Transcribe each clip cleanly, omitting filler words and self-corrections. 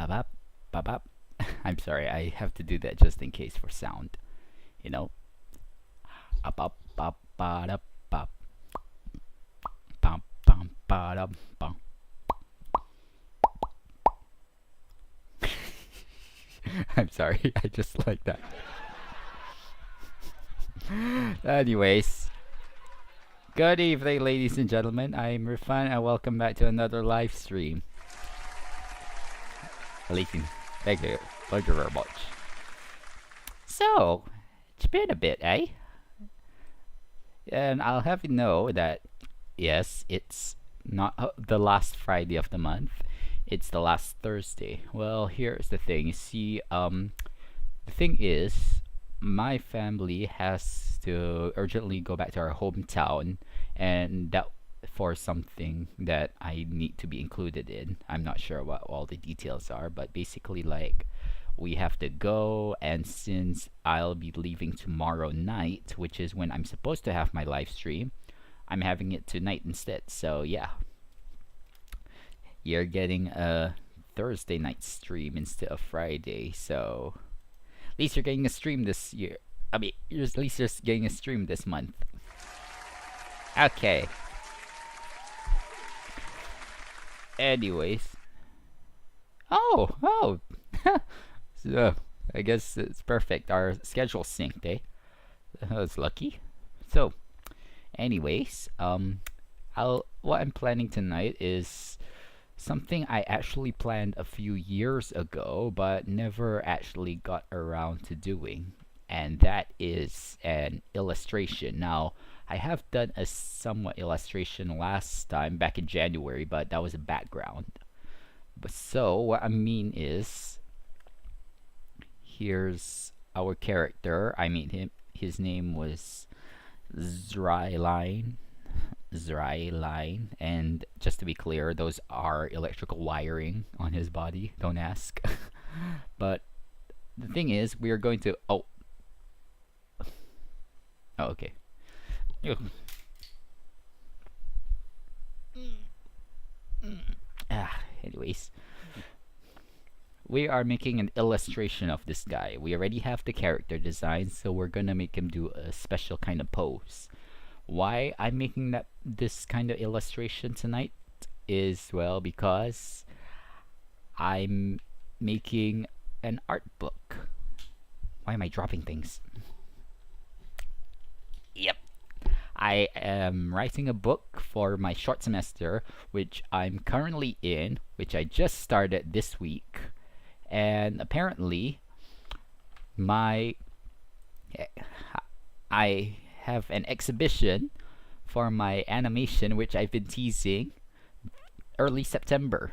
Ba-bop, ba-bop. I'm sorry, I have to do that just in case for sound. You know? Up, up, up, ba da bop, bum, bum, ba da bum. I'm sorry, I just like that. Anyways, good evening, ladies and gentlemen. I'm Rifan, and welcome back to another live stream. Leaking. Thank you. Thank you very much. So, it's been a bit, eh? And I'll have you know that, yes, it's not the last Friday of the month. It's the last Thursday. Well, here's the thing. You see, the thing is, my family has to urgently go back to our hometown, and that for something that I need to be included in. I'm not sure what all the details are, but basically, like, we have to go, and since I'll be leaving tomorrow night, which is when I'm supposed to have my live stream, I'm having it tonight instead. So, yeah, you're getting a Thursday night stream instead of Friday. So, at least you're getting a stream this year. I mean, at least you're getting a stream this month. Okay. Anyways. Oh. So, I guess it's perfect. Our schedule synced, eh? That was lucky. So, anyways, what I'm planning tonight is something I actually planned a few years ago, but never actually got around to doing, and that is an illustration. Now, I have done a somewhat illustration last time back in January, but that was a background. But so, what I mean is, here's our character. I mean him. His name was Zryline. And just to be clear, those are electrical wiring on his body. Don't ask. But the thing is, we are going to. Oh, okay. Anyways, we are making an illustration of this guy. We already have the character design, so we're gonna make him do a special kind of pose. Why I'm making this kind of illustration tonight is, well, because I'm making an art book. Why am I dropping things? Yep. I am writing a book for my short semester, which I'm currently in, which I just started this week. And apparently, I have an exhibition for my animation, which I've been teasing early September.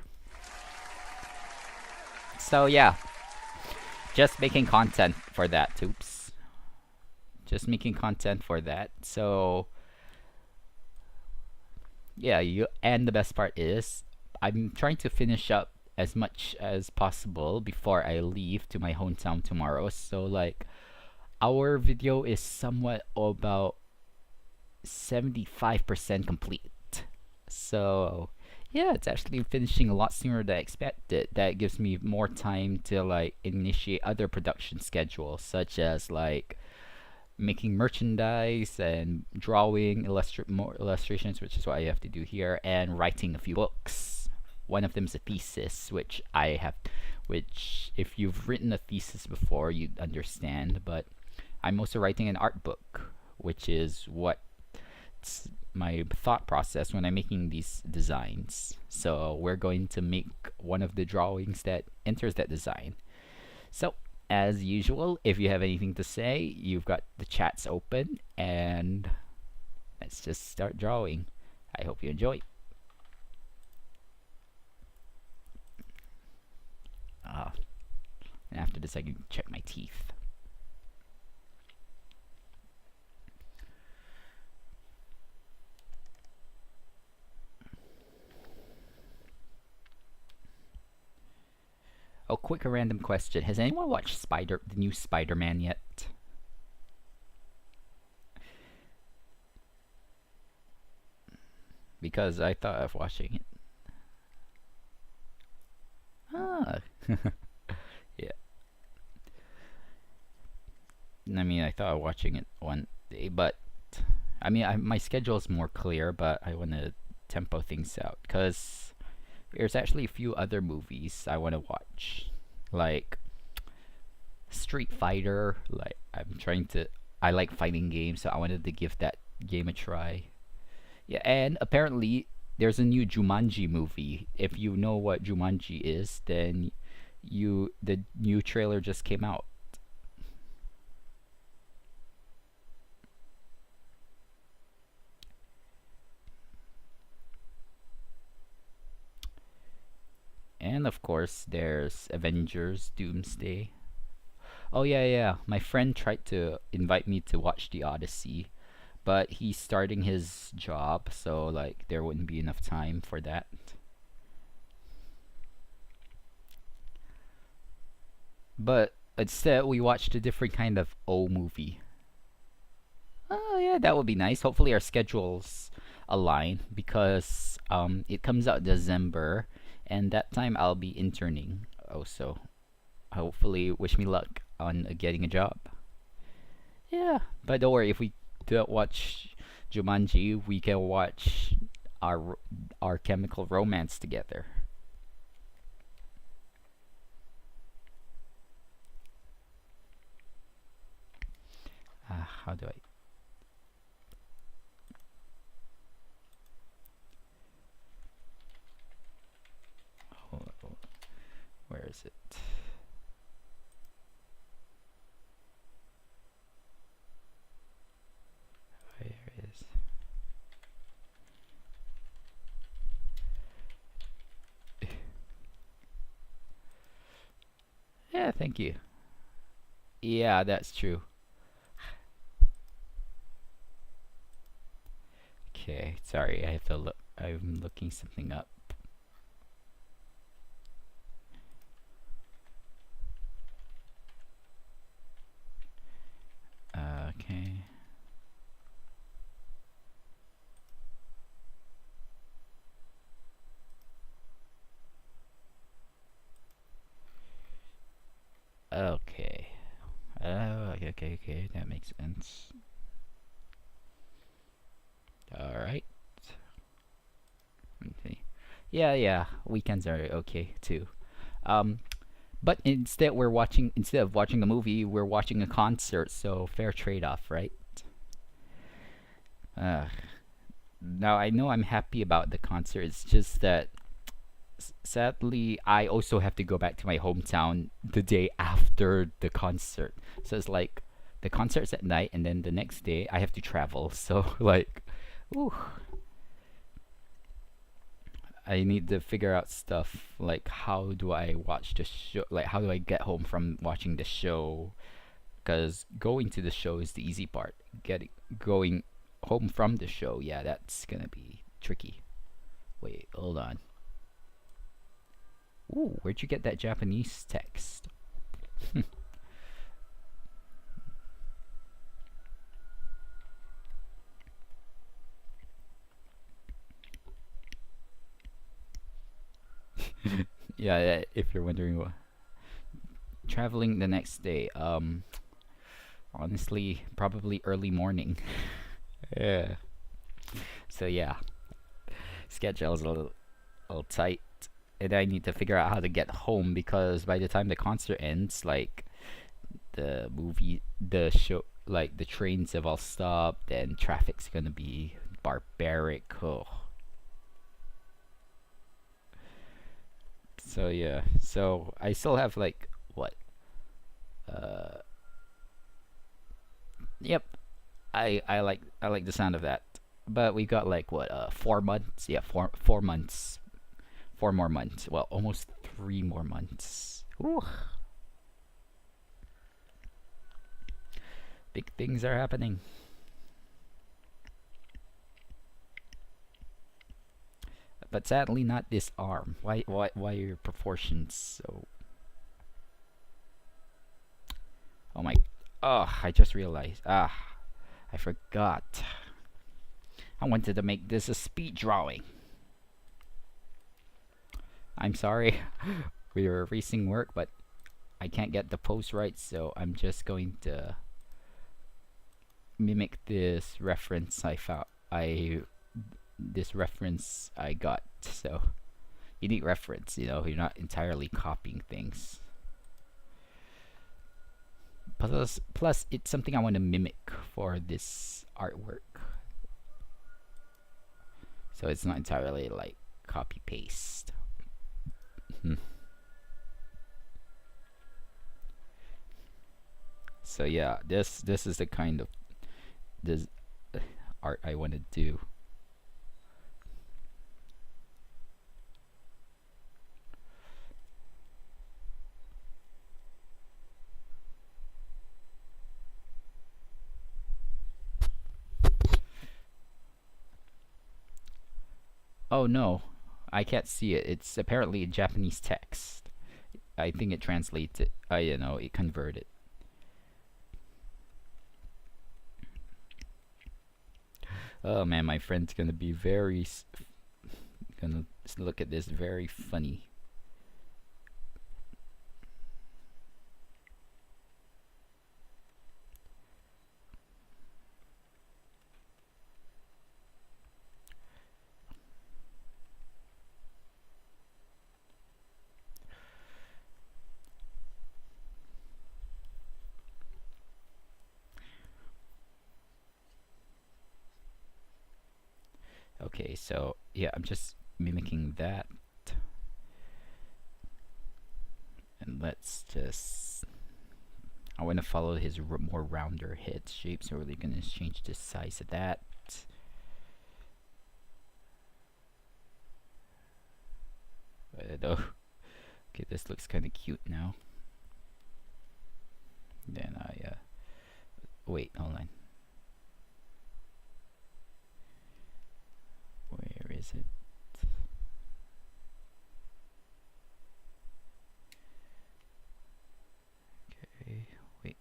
So yeah, just making content for that, Oops. Just making content for that. So yeah, and the best part is, I'm trying to finish up as much as possible before I leave to my hometown tomorrow. So like, our video is somewhat about 75% complete. So yeah, it's actually finishing a lot sooner than I expected. That gives me more time to like initiate other production schedules, such as like making merchandise and drawing more illustrations, which is what I have to do here, and writing a few books. One of them is a thesis, which if you've written a thesis before, you'd understand. But I'm also writing an art book, which is what's my thought process when I'm making these designs. So we're going to make one of the drawings that enters that design. So, as usual, if you have anything to say, you've got the chats open, and let's just start drawing. I hope you enjoy. And after this, I can check my teeth. Oh, quick random question. Has anyone watched the new Spider-Man yet? Because I thought of watching it. Yeah. I mean, I thought of watching it one day, but I mean, my schedule is more clear, but I want to tempo things out because there's actually a few other movies I want to watch, like Street Fighter. Like I like fighting games, so I wanted to give that game a try. Yeah, and apparently there's a new Jumanji movie. If you know what Jumanji is, then the new trailer just came out. And of course, there's Avengers Doomsday. Oh yeah, yeah. My friend tried to invite me to watch the Odyssey, but he's starting his job, so like there wouldn't be enough time for that. But instead, we watched a different kind of O movie. Oh yeah, that would be nice. Hopefully, our schedules align because it comes out December, and that time I'll be interning. Also, hopefully, wish me luck on getting a job. Yeah, but don't worry. If we don't watch Jumanji, we can watch our our Chemical Romance together. How do I? Oh, where is it? Where is? Yeah, thank you. Yeah, that's true. Okay, sorry, I have to look. I'm looking something up. Okay. Okay. Okay, okay, okay. That makes sense. All right. Okay. Yeah, yeah. Weekends are okay too. Um, but instead of watching a movie, we're watching a concert. So fair trade-off, right? Uh, Now I know I'm happy about the concert. It's just that sadly I also have to go back to my hometown the day after the concert. So it's like the concert's at night, and then the next day I have to travel. So like, ooh, I need to figure out stuff like how do I watch the show? Like how do I get home from watching the show? Because going to the show is the easy part. Getting going home from the show, yeah, that's gonna be tricky. Wait, hold on. Ooh, where'd you get that Japanese text? Yeah, yeah, if you're wondering what traveling the next day, honestly, probably early morning. Yeah. So yeah, schedule's a little tight, and I need to figure out how to get home because by the time the concert ends, like the show, like the trains have all stopped, and traffic's gonna be barbaric. Oh. So yeah, so I still have like what? Uh, yep. I like the sound of that. But we got like what? 4 months. Yeah, four months. 4 more months. Well, almost 3 more months. Ooh, big things are happening. But sadly, not this arm. Why are your proportions so? Oh my. Oh, I just realized. I forgot. I wanted to make this a speed drawing. I'm sorry. We were erasing work, but I can't get the pose right, so I'm just going to mimic this reference I found. This reference I got. So unique reference. You're not entirely copying things. Plus, it's something I want to mimic for this artwork. So it's not entirely like copy paste. So yeah, this is the kind of this art I want to do. Oh no, I can't see it. It's apparently Japanese text. I think it translates it. It converted. Oh man, my friend's gonna be gonna look at this very funny. Okay, so yeah, I'm just mimicking that. And let's just... I want to follow his more rounder head shape, so we're really going to change the size of that. Okay, this looks kind of cute now. Then wait, hold on. Where is it? Okay, wait.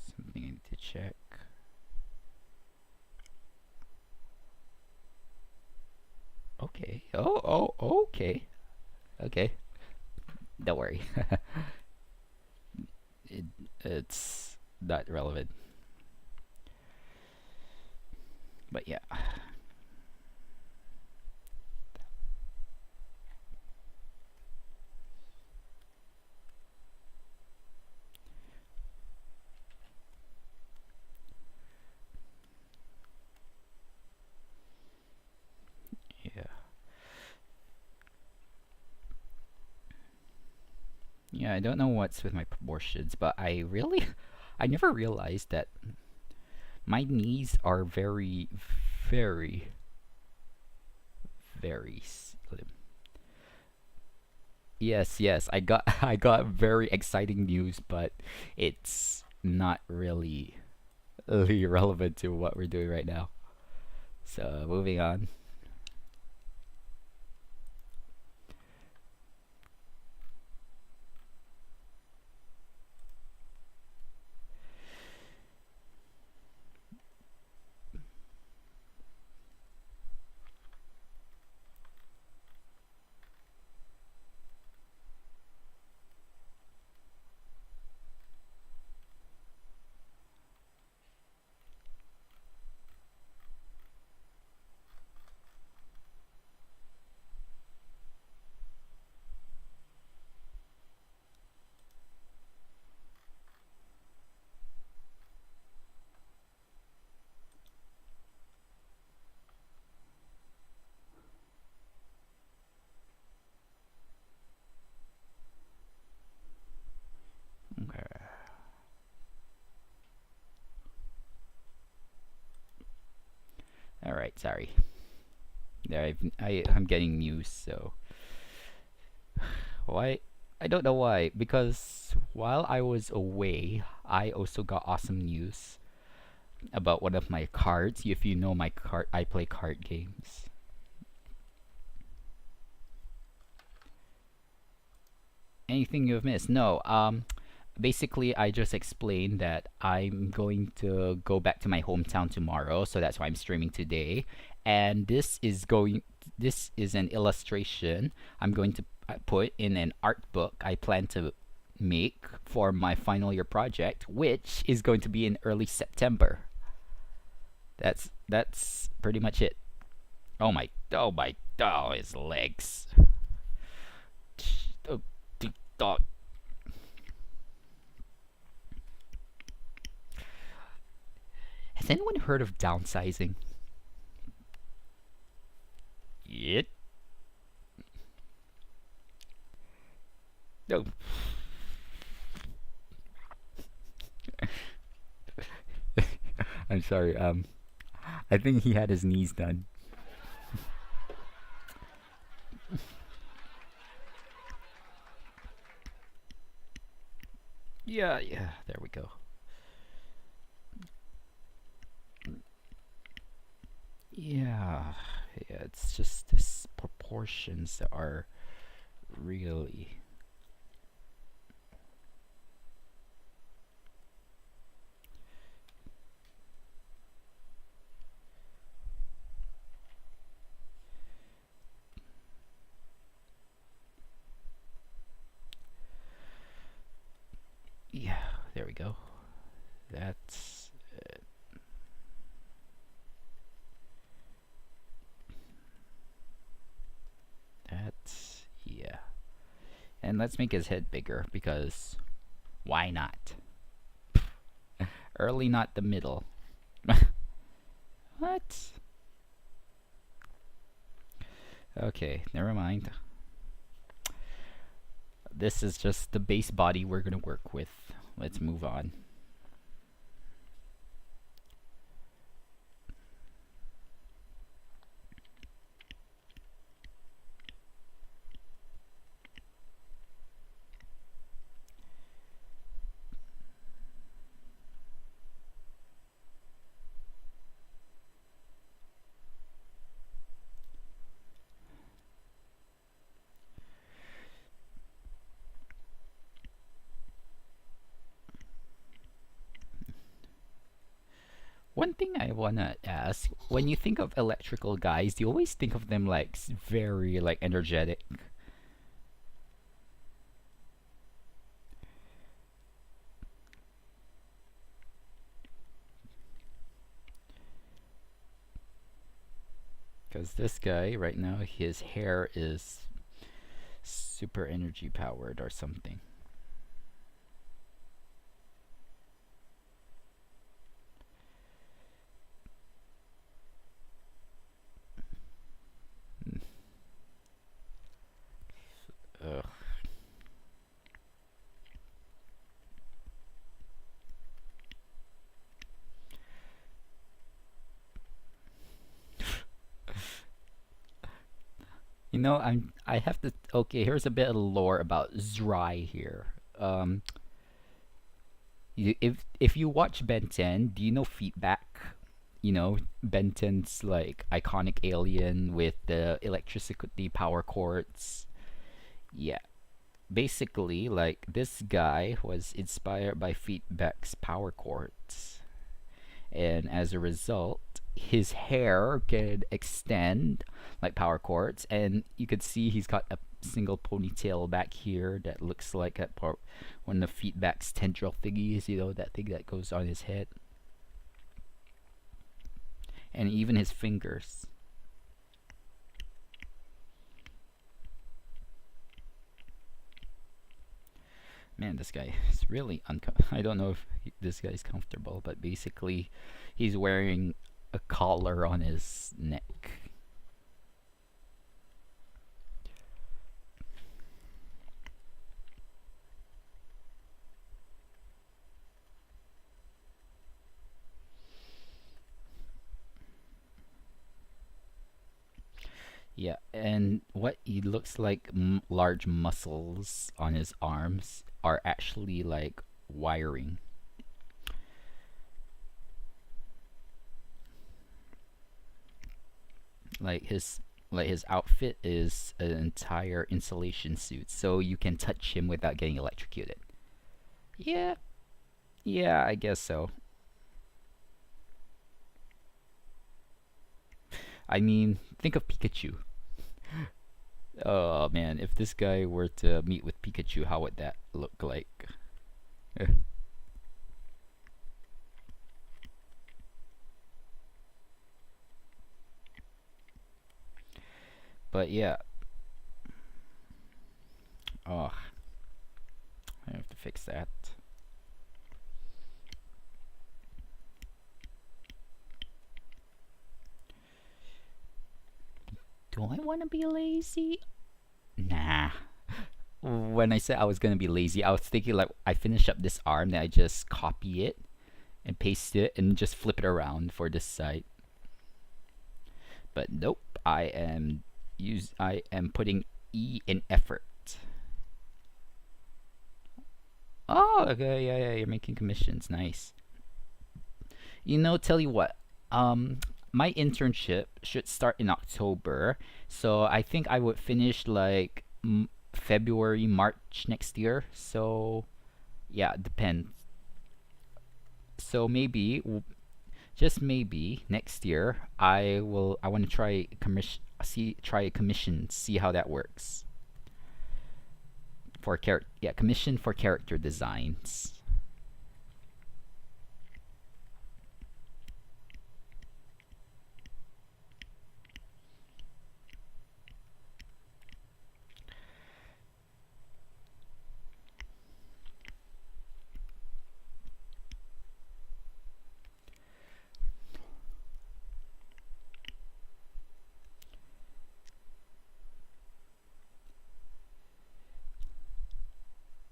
Something I need to check. Okay. Oh, okay. Okay. Don't worry. It's not relevant. But yeah. Yeah. Yeah, I don't know what's with my proportions, but I never realized that my knees are very, very, very slim. Yes, I got very exciting news, but it's not really relevant to what we're doing right now. So moving on. Okay. All right, sorry. There, I'm getting news, so why? I don't know why. Because while I was away, I also got awesome news about one of my cards. If you know my card, I play card games. Anything you've missed? No. Basically, I just explained that I'm going to go back to my hometown tomorrow, so that's why I'm streaming today. and this is an illustration I'm going to put in an art book I plan to make for my final year project, which is going to be in early September. That's pretty much it. Oh, his legs. Oh, oh. Has anyone heard of downsizing? Yet. No. I'm sorry. I think he had his knees done. Yeah, yeah. There we go. Yeah, yeah. It's just this proportions that are really. Yeah, there we go. That's that's yeah. And let's make his head bigger because why not? Early, not the middle. What? Okay, never mind. This is just the base body we're gonna work with. Let's move on. One thing I wanna ask: when you think of electrical guys, do you always think of them like very like energetic? Because this guy right now, his hair is super energy powered or something. Ugh. I have to. Okay, here's a bit of lore about Zrai here. If you watch Ben 10, do you know Feedback? Ben 10's like iconic alien with the electricity power cords. Yeah, basically, like this guy was inspired by Feedback's power cords, and as a result, his hair can extend like power cords, and you could see he's got a single ponytail back here that looks like that part one of the Feedback's tendril thingies, that thing that goes on his head, and even his fingers. Man, this guy is really I don't know if this guy's comfortable, but basically, he's wearing a collar on his neck. Yeah, and what he looks like large muscles on his arms are actually like wiring. Like his outfit is an entire insulation suit, so you can touch him without getting electrocuted. Yeah, yeah, I guess so. I mean, think of Pikachu. Oh man, if this guy were to meet with Pikachu, how would that look like? Eh. But yeah, oh, I have to fix that. Do I want to be lazy? Nah. When I said I was gonna be lazy, I was thinking like I finish up this arm, then I just copy it and paste it and just flip it around for this side. But nope, I am putting E in effort. Oh, okay, yeah, yeah, you're making commissions, nice. Tell you what, um, my internship should start in October, so I think I would finish like February, March next year. So yeah, depends. So maybe, just maybe next year, I want to try a commission, see how that works for yeah, commission for character designs.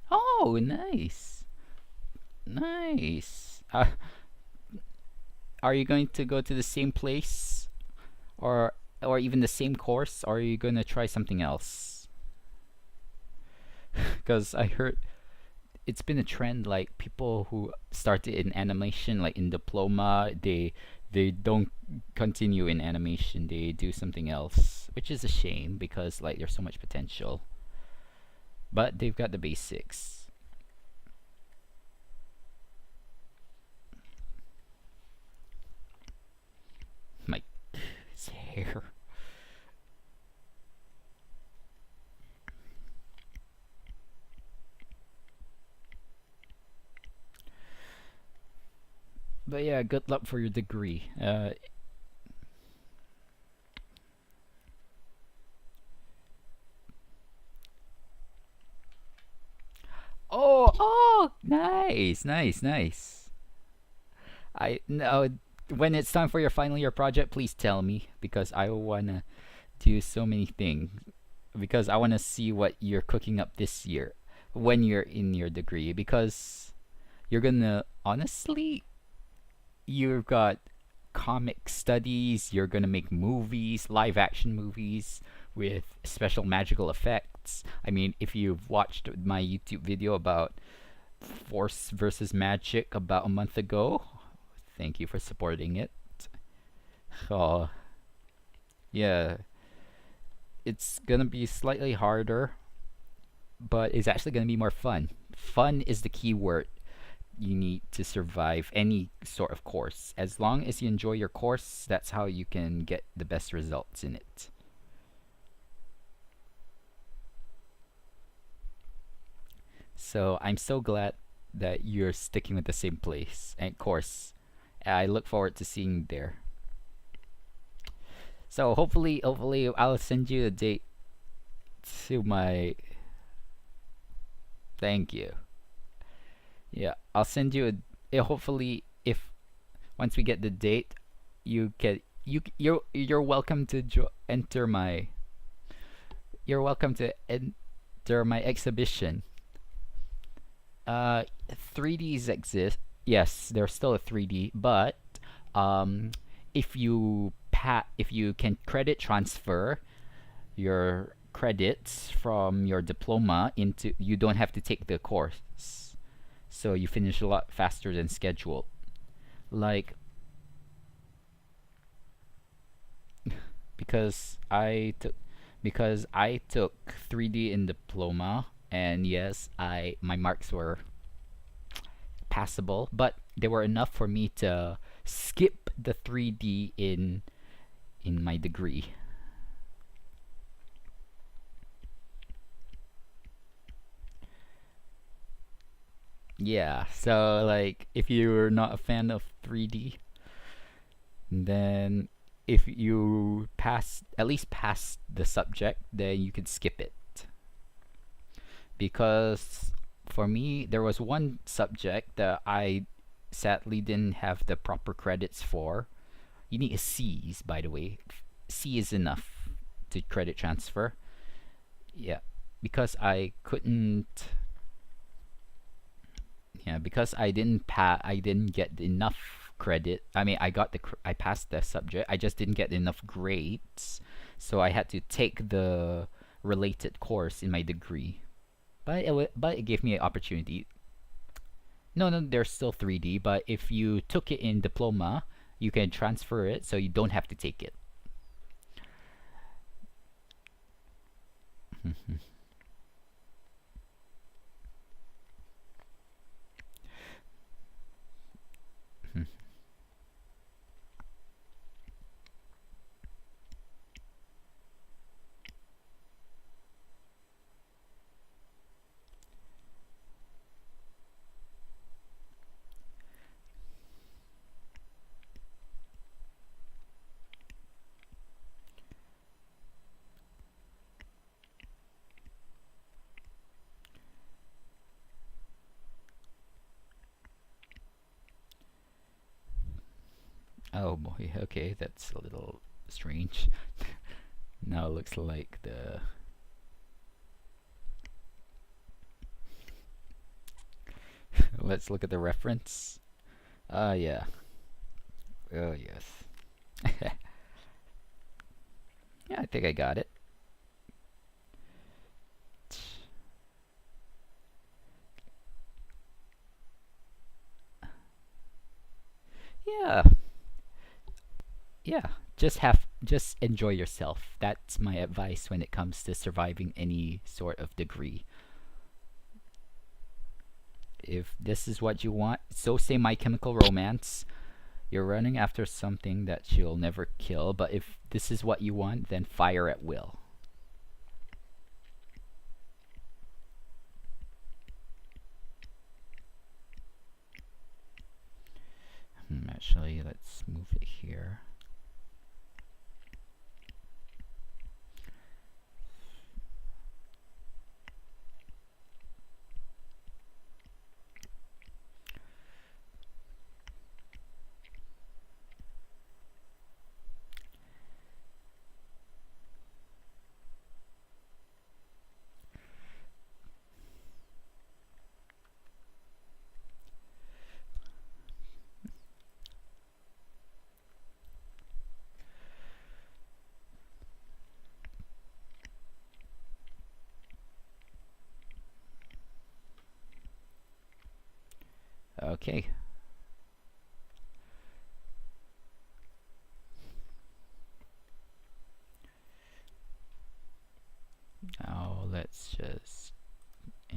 Oh, nice, nice. Are you going to go to the same place, or even the same course, or are you gonna try something else? Because I heard it's been a trend, like people who started in animation, like in diploma, they don't continue in animation, they do something else, which is a shame because like there's so much potential, but they've got the basics. My his hair. But yeah, good luck for your degree. Oh, nice, nice, nice. I know when it's time for your final year project, please tell me because I wanna do so many things because I wanna see what you're cooking up this year when you're in your degree because you're gonna honestly you've got comic studies, you're gonna make movies, live action movies with special magical effects. I mean, if you've watched my YouTube video about Force versus Magic about a month ago, thank you for supporting it. Oh, yeah, it's gonna be slightly harder, but it's actually gonna be more fun. Fun is the key word you need to survive any sort of course. As long as you enjoy your course, that's how you can get the best results in it. So I'm so glad that you're sticking with the same place and course. I look forward to seeing you there. So hopefully I'll send you a date to my. Thank you. Yeah, I'll send you hopefully if once we get the date, you're welcome to enter my. You're welcome to enter my exhibition. 3Ds exist. Yes, there's still a 3D, but um, if you can credit transfer your credits from your diploma into, you don't have to take the course, so you finish a lot faster than scheduled. Like because I took 3D in diploma, and yes, I my marks were passable, but they were enough for me to skip the 3D in my degree. Yeah, so like if you're not a fan of 3D, then if you pass at least pass the subject, then you can skip it. Because for me, there was one subject that I sadly didn't have the proper credits for. You need a C's, by the way. C is enough to credit transfer. Yeah, because I couldn't. Yeah, because I didn't get enough credit. I mean, I passed the subject. I just didn't get enough grades, so I had to take the related course in my degree. But it gave me an opportunity. No, no, there's still 3D, but if you took it in diploma, you can transfer it, so you don't have to take it. Oh boy, okay, that's a little strange. Now it looks like the. Let's look at the reference. Yeah. Oh, yes. Yeah, I think I got it. Yeah. Yeah. Just enjoy yourself. That's my advice when it comes to surviving any sort of degree. If this is what you want, so say My Chemical Romance, you're running after something that you'll never kill, but if this is what you want, then fire at will. Actually, let's move it here. Okay. Now let's just. Eh.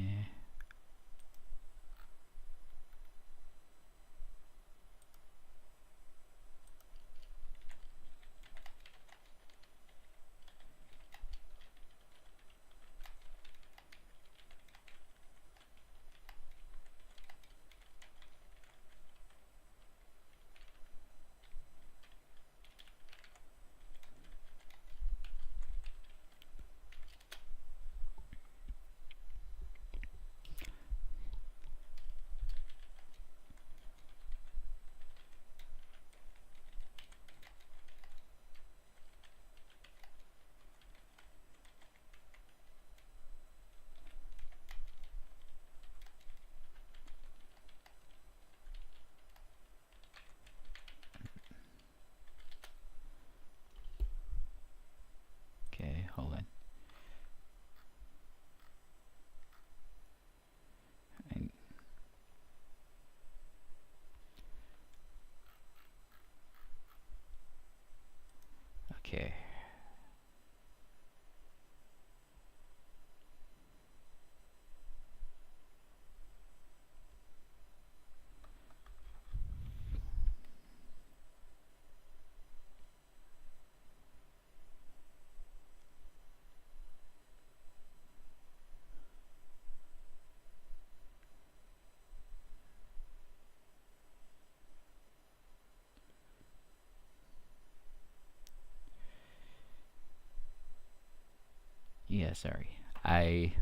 Yeah, sorry. I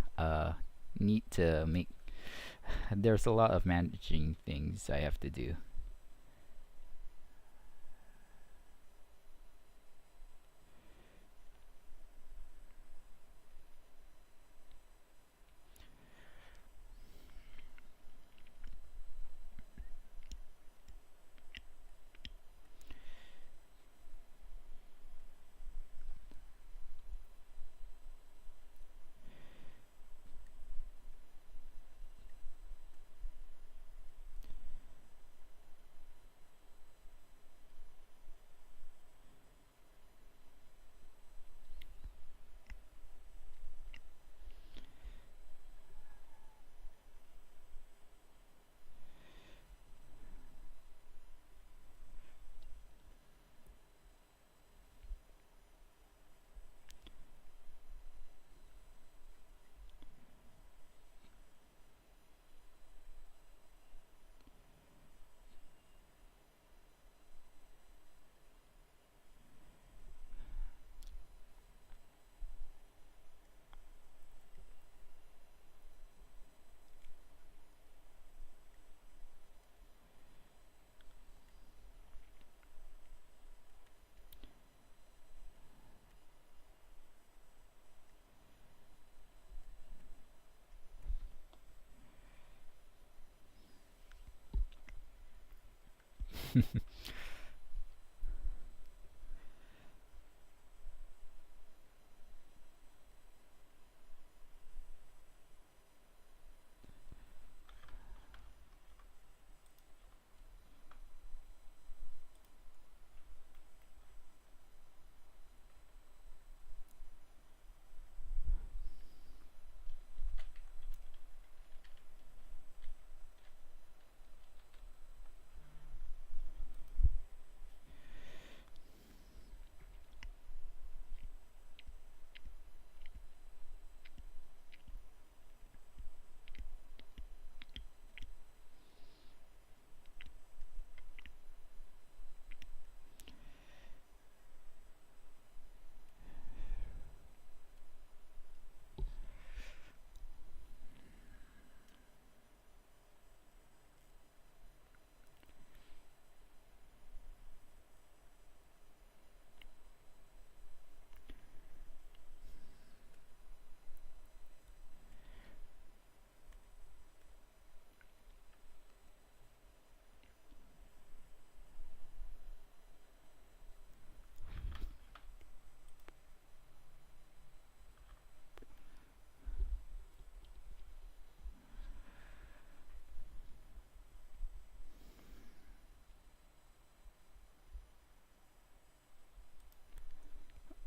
need to make. There's a lot of managing things I have to do.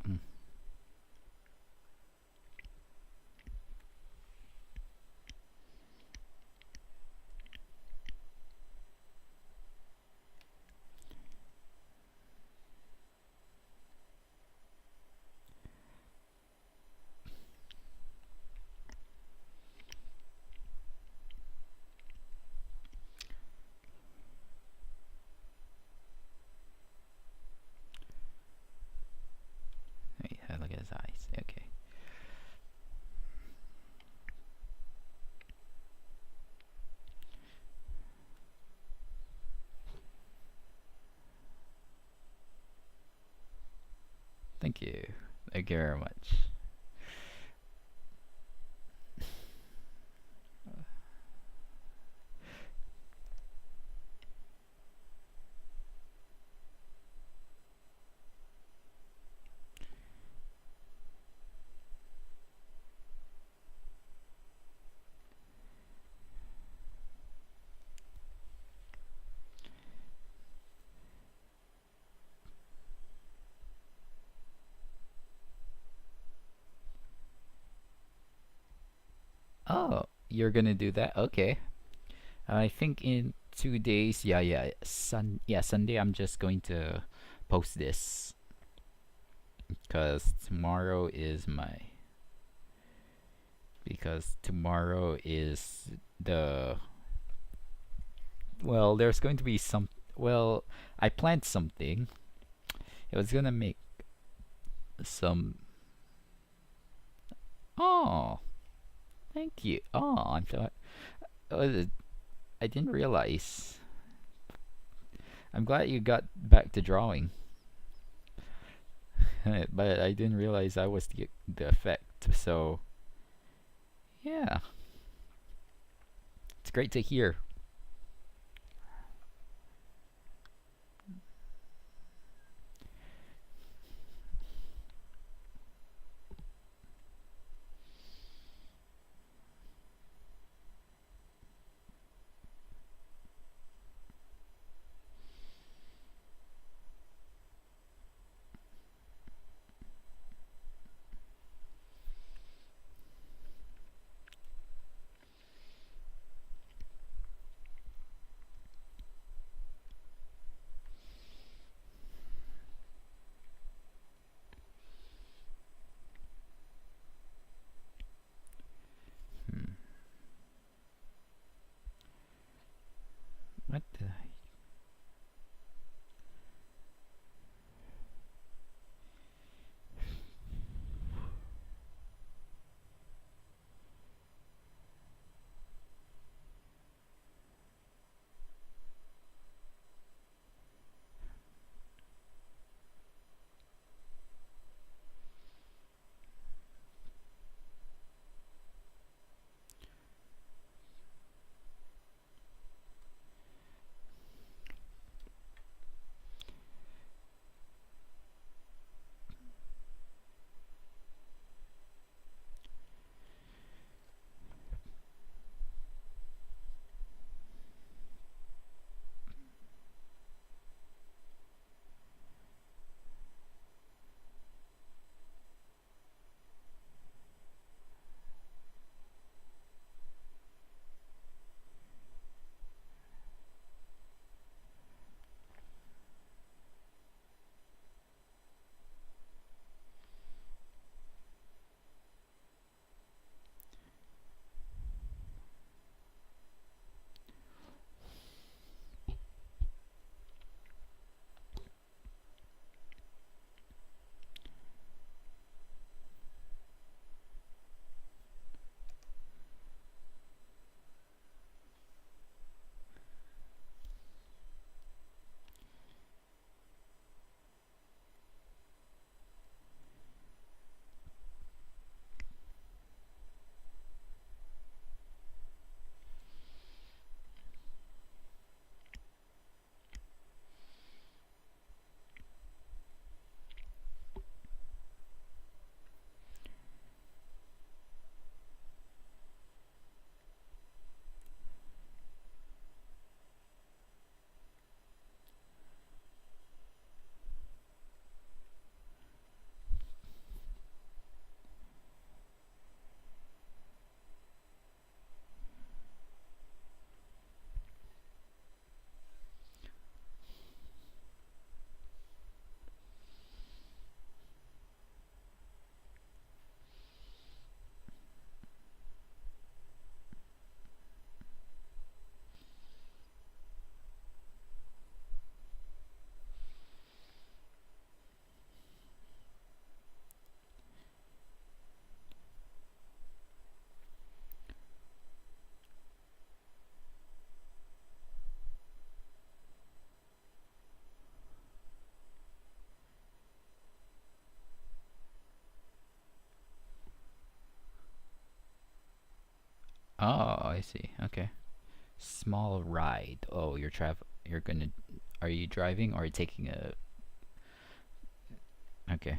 Mm. Wait, look at his eyes. Okay. Thank you. Thank you very much. Oh, you're gonna do that? Okay. I think in 2 days. Yeah, yeah. Sunday. I'm just going to post this because tomorrow is the well. There's going to be some. Well, I planned something. It was gonna make some. Oh, thank you. Oh, I'm so. Uh, I didn't realize. I'm glad you got back to drawing, but I didn't realize that was the effect. So yeah, it's great to hear. Hmm. What the? Oh, I see. Okay. Small ride. Oh, you're travel. You're gonna. Are you driving or are you taking a? Okay.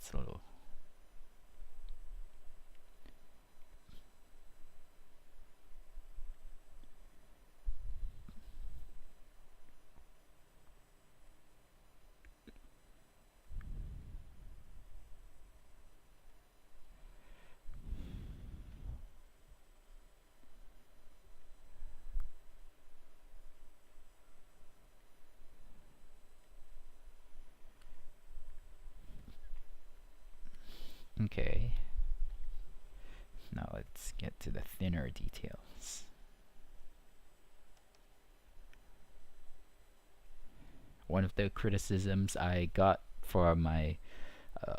it's a little. Okay. Now let's get to the thinner details. One of the criticisms I got for my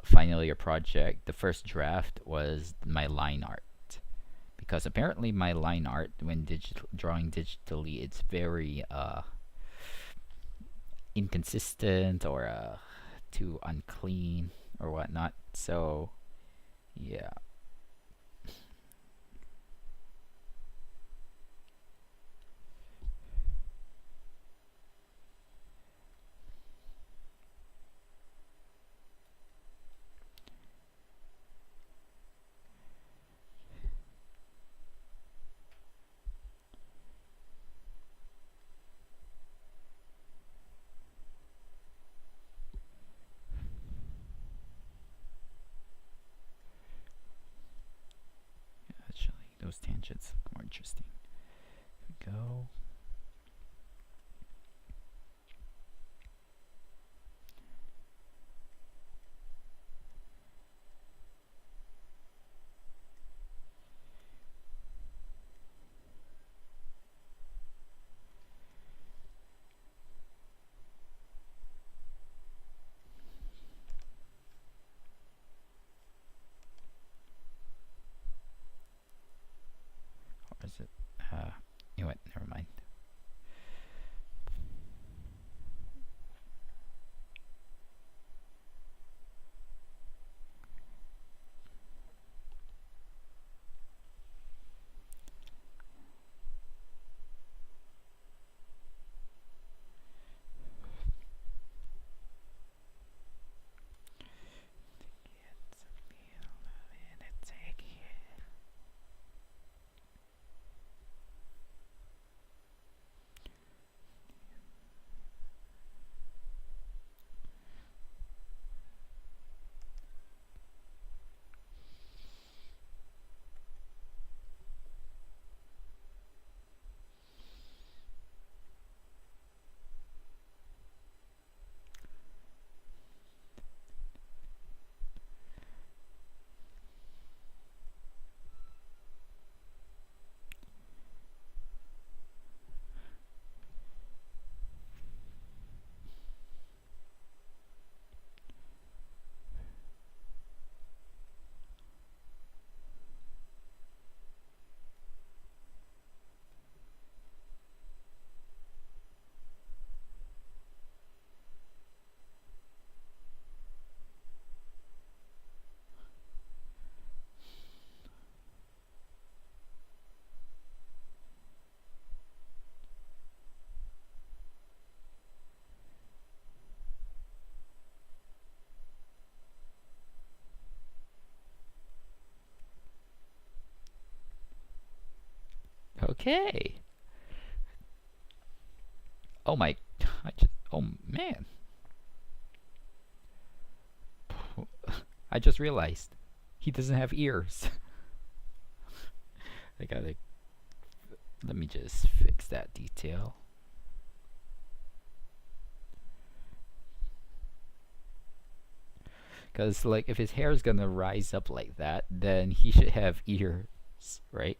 final year project, the first draft, was my line art. Because apparently my line art, when drawing digitally, it's very inconsistent or too unclean or whatnot. So, yeah. Actually, those tangents look more interesting. Here we go. Or is it? You know what? Never mind. Okay. Oh my. Oh man. I just realized he doesn't have ears. I gotta. Let me just fix that detail. Because, like, if his hair is gonna rise up like that, then he should have ears, right?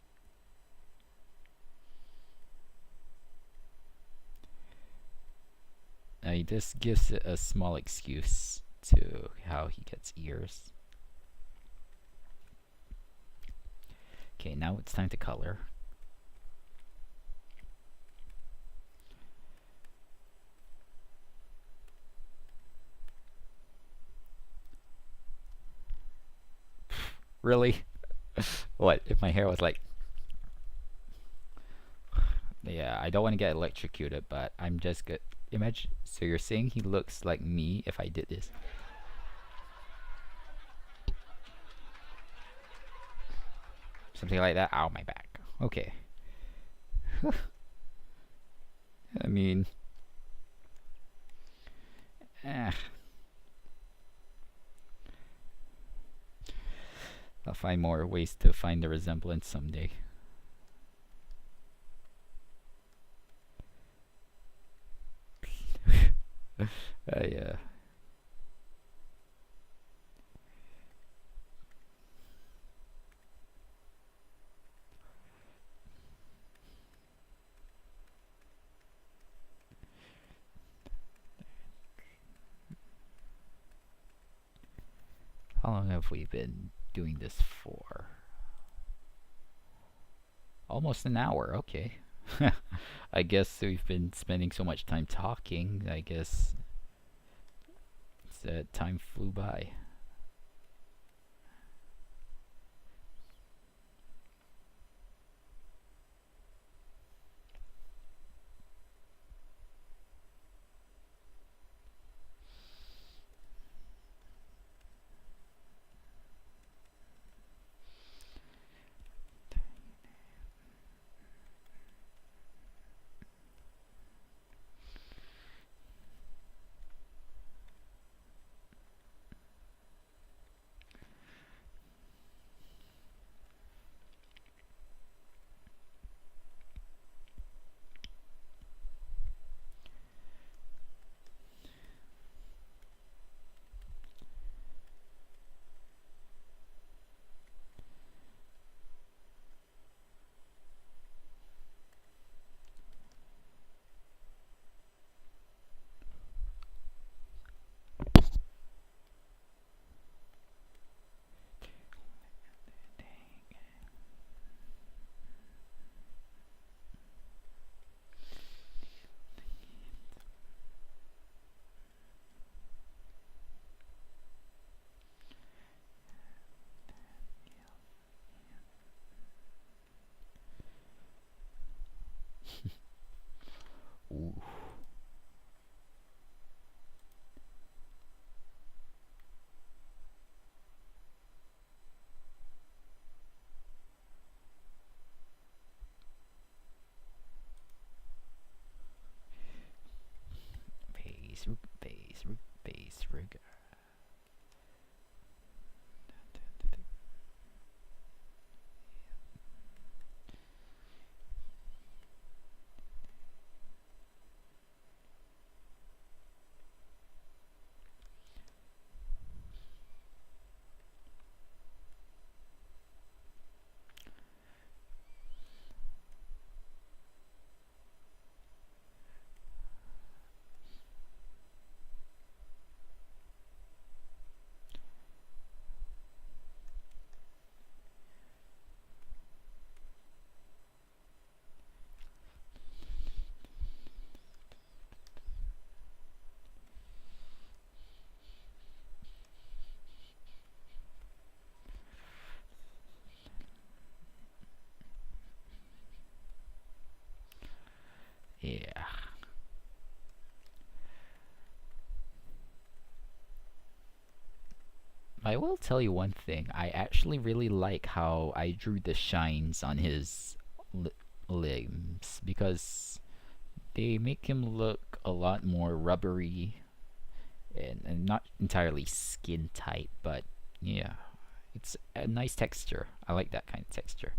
This gives it a small excuse to how he gets ears. Okay, now it's time to color. Really? What if my hair was like... Yeah, I don't want to get electrocuted, but I'm just good. Imagine, so you're saying he looks like me if I did this? Something like that. Ow, my back. Okay. I mean, eh, I'll find more ways to find the resemblance someday. Yeah. How long have we been doing this for? Almost an hour. Okay. I guess we've been spending so much time talking. I guess that time flew by. Ooh. Base, rigor. Yeah. I will tell you one thing. I actually really like how I drew the shines on his limbs because they make him look a lot more rubbery and not entirely skin tight, but yeah, it's a nice texture. I like that kind of texture.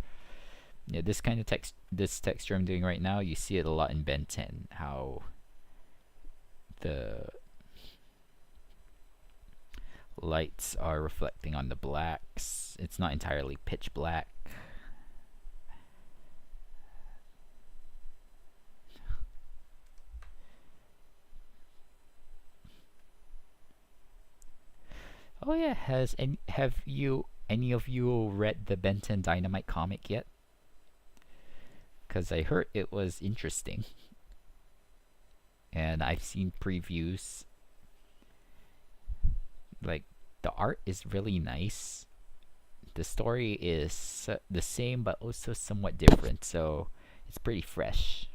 Yeah, this kind of this texture I'm doing right now, you see it a lot in Ben 10, how the lights are reflecting on the blacks. It's not entirely pitch black. Oh yeah, have you any of you read the Ben 10 Dynamite comic yet? Cuz I heard it was interesting. And I've seen previews. Like the art is really nice. The story is the same but also somewhat different, so it's pretty fresh.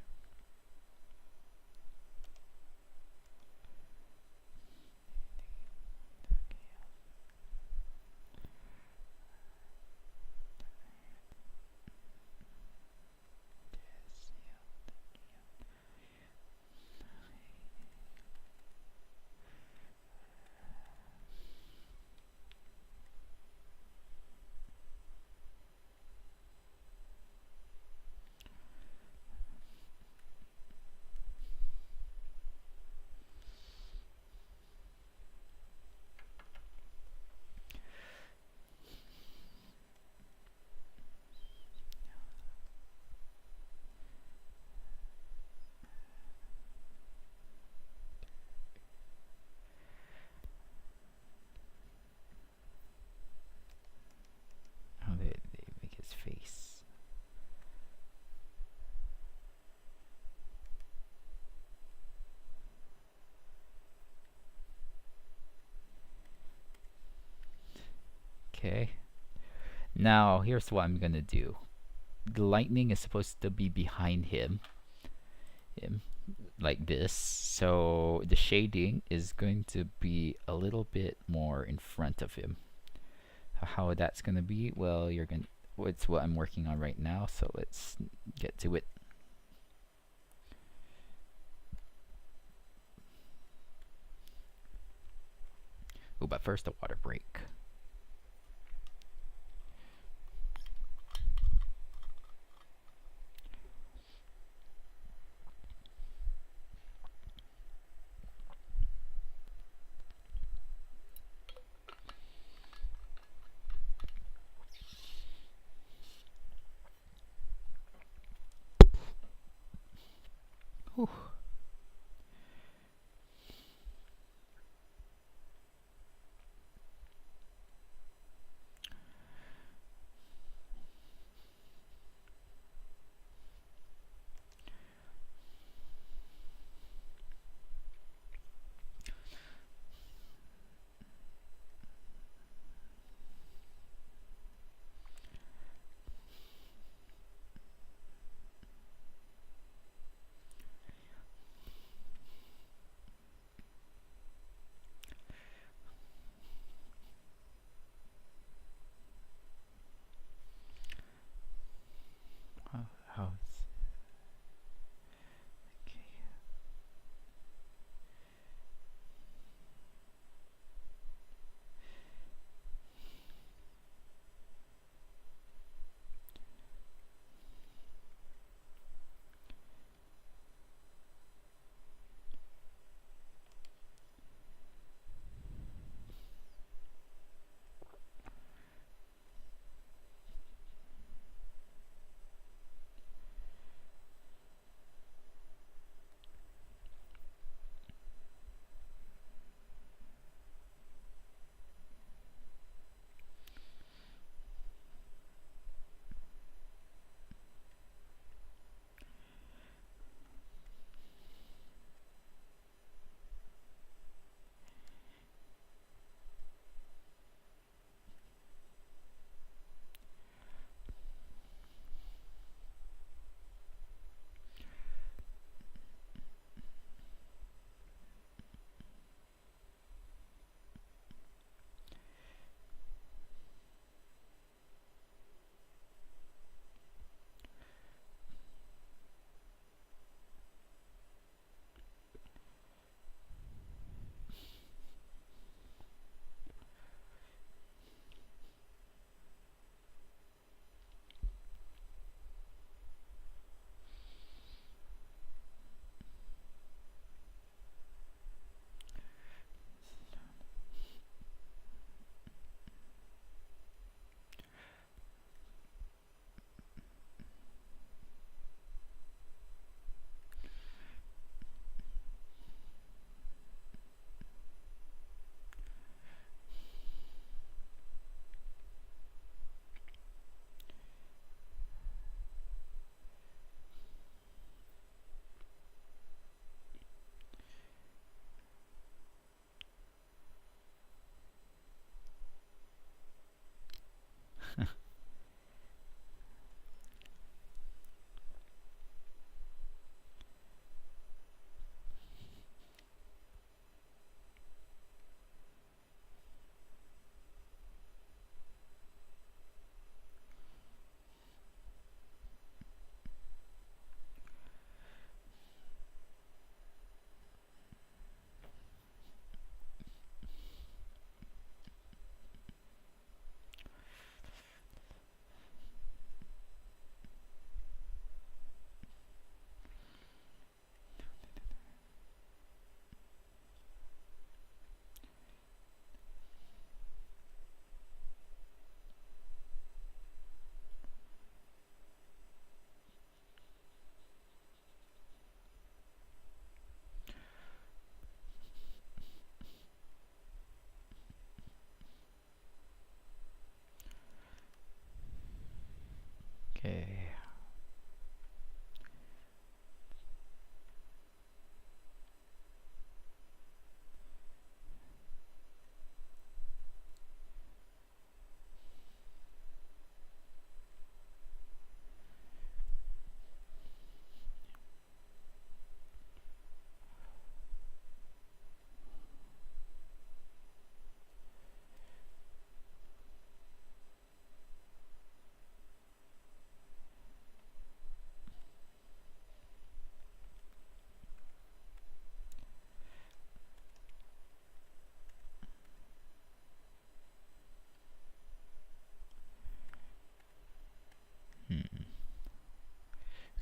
Okay. Now, here's what I'm gonna do. The lightning is supposed to be behind him, like this. So the shading is going to be a little bit more in front of him. How that's gonna be? Well, it's what I'm working on right now. So let's get to it. Oh, but first the water break. Whew.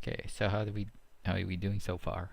Okay, so how are we doing so far?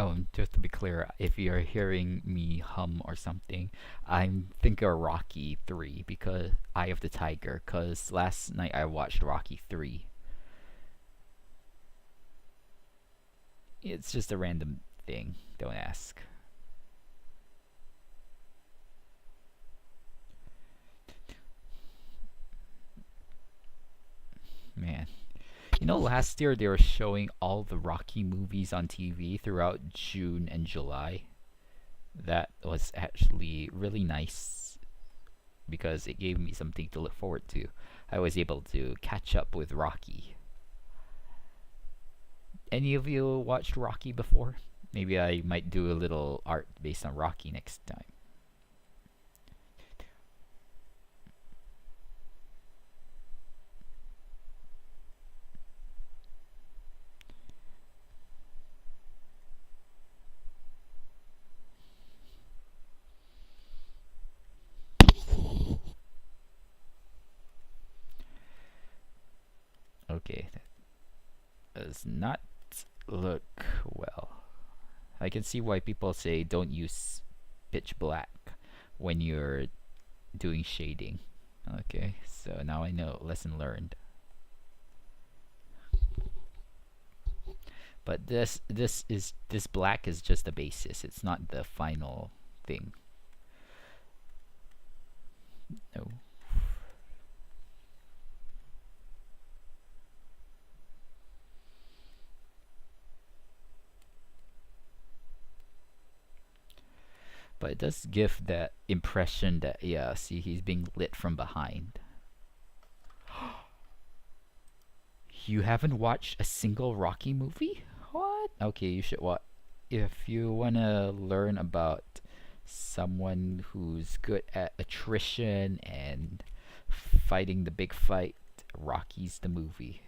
Oh, and just to be clear, if you're hearing me hum or something, I'm thinking of Rocky 3 because Eye of the Tiger, because last night I watched Rocky 3. It's just a random thing, don't ask. Man. You know, last year they were showing all the Rocky movies on TV throughout June and July. That was actually really nice because it gave me something to look forward to. I was able to catch up with Rocky. Any of you watched Rocky before? Maybe I might do a little art based on Rocky next time. Okay, that does not look well. I can see why people say don't use pitch black when you're doing shading. Okay, so now I know. Lesson learned. But this black is just the basis. It's not the final thing. No. But it does give that impression that, yeah, see, he's being lit from behind. You haven't watched a single Rocky movie? What? Okay, you should watch. If you wanna learn about someone who's good at attrition and fighting the big fight, Rocky's the movie.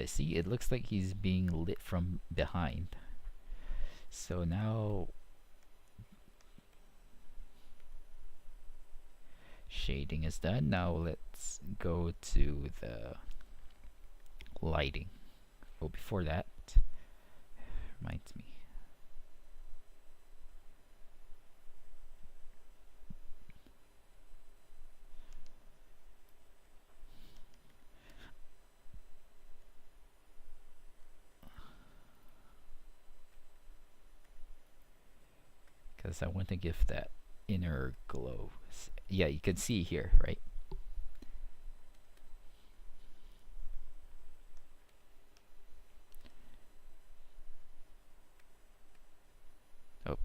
Yeah, see, it looks like he's being lit from behind. So now shading is done. Now let's go to the lighting. Oh, before that, reminds me. Because I want to give that inner glow. Yeah, you can see here, right? Oh.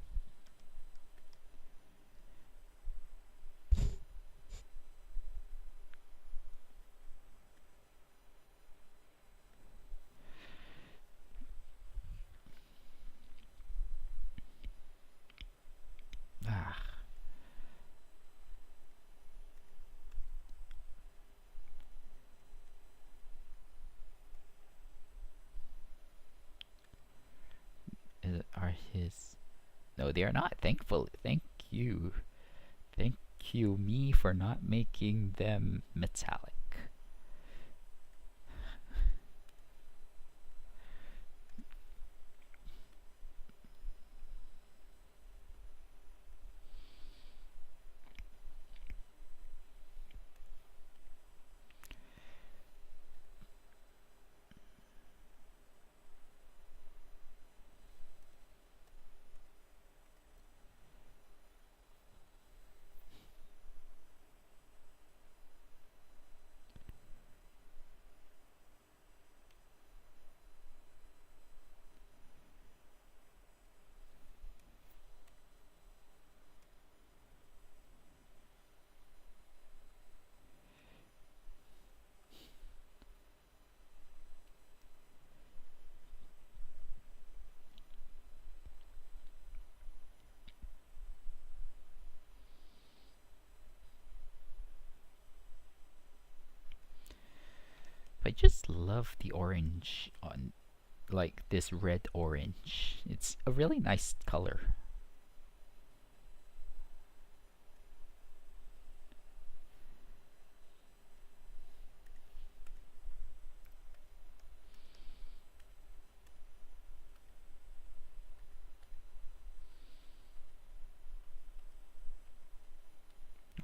Ah. Are his... No, they are not. Thankfully. Thank you. Thank you, me, for not making them metallic. I just love the orange on, like, this red orange. It's a really nice color.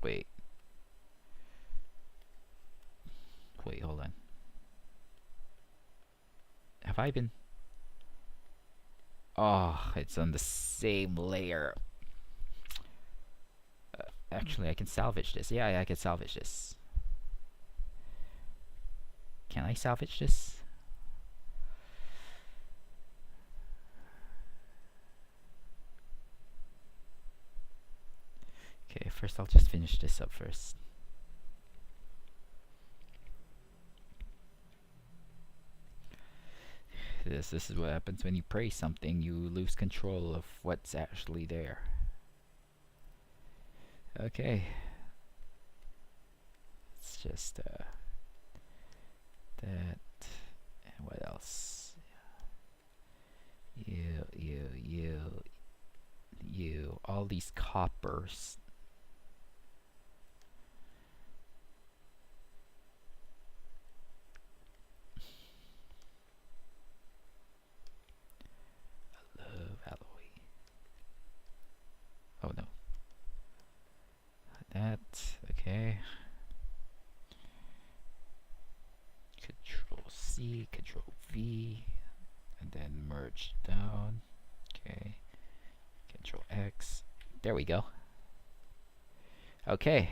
Wait. Wait, hold on. Have I been... Oh, it's on the same layer. Actually, I can salvage this. Yeah, I can salvage this. Can I salvage this? Okay, first I'll just finish this up first. This is what happens when you praise something. You lose control of what's actually there. Okay. It's just that. And what else? You. All these coppers. I love alloy. Oh no. That, okay. Control C, Control V, and then merge down. Okay. Control X. There we go. Okay.